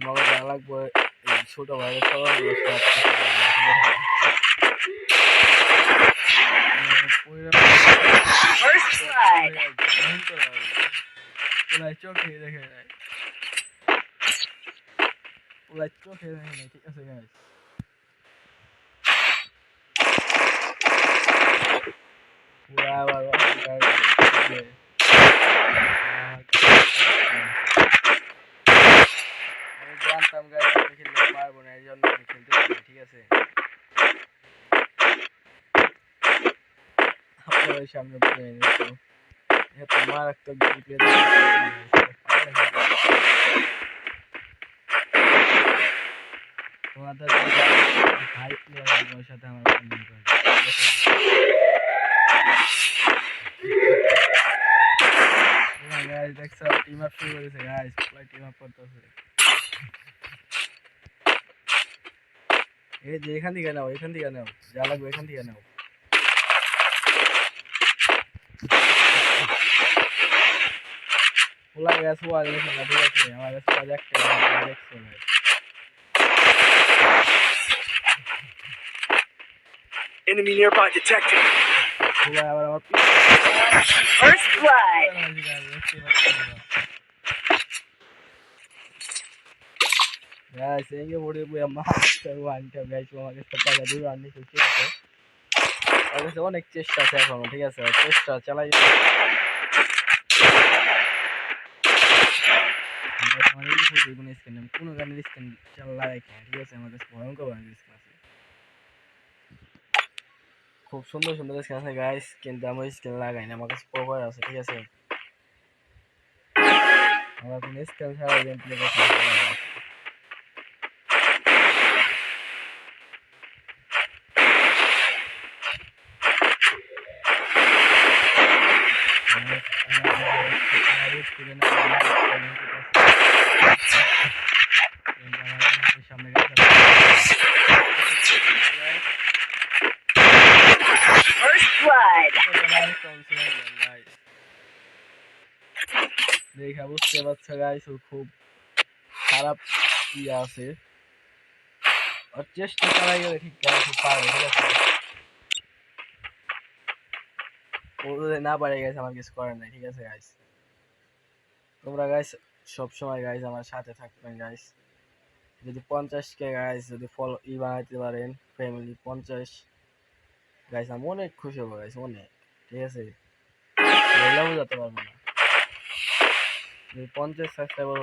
আমাকে জানা লাগবে এই ছোট ভাইয়ের সবাই চোখে দেখে নাই চোখে দেখে নাই ঠিক আছে গাইস পুরা আবার আমি জানতাম গাইস আমি খেলতে পারবো না এই জন্য আমি খেলতে পারি ঠিক আছে আপনাদের সামনে বলে নিতো এত মারাত্মক গেম প্লে তোমাদের হাই প্লেয়ারের সাথে আমার কমেন্ট করে গাইস দেখছো টিম আপ শুরু করেছে গাইস প্লে টিম আপ করতেছে এই যে এখান থেকে নাও যা লাগবে এখান থেকে নাও ওলা গ্যাস ওয়াল ঠিক আছে আমার কাছে কাজ একটা দেখছো না Enemy nearby detected. ওলা আবার আমার First blood. গাইস এই যে বড় বড় মাস্টার ওয়ানটা গাইস আমাকে টাকা দিয়ে আননি খুশি আছে আর অনেক চেষ্টা আছে এখনো ঠিক আছে চেষ্টা চালাই আমাদের এই ফটো কোন স্ক্যান কোন গানের স্ক্যান চালাই ঠিক আছে আমাদের ভয়ঙ্কর গানের স্ক্যান আছে খুব সুন্দর সুন্দর স্ক্যান আছে গাইস কিন্তু আমি স্ক্যান লাগাই না আমার কাছে কভার আছে ঠিক আছে আমরা কোন স্ক্যান ছাড়া গেম প্লে করতে সামনে First blood. দেখা বুঝতে পারছো গাইস ও খুব খারাপ ইয়ে আছে আর চেষ্টা চালাই গেলে ঠিক আছে পারবে ঠিক আছে ও যদি না পারে গাইস আমার কিছু করার নাই ঠিক আছে গাইস তোমরা গাইস সব সময় গাইস আমার সাথে থাকবেন গাইস যদি 50k গাইস যদি ফলো বানাইতে পারেন ফ্যামিলি 50 গাইস আমি অনেক খুশি হবো গাইস অনেক ঠিক আছে বললেও যেতে পারবো না যদি 50 সাবস্ক্রাইবার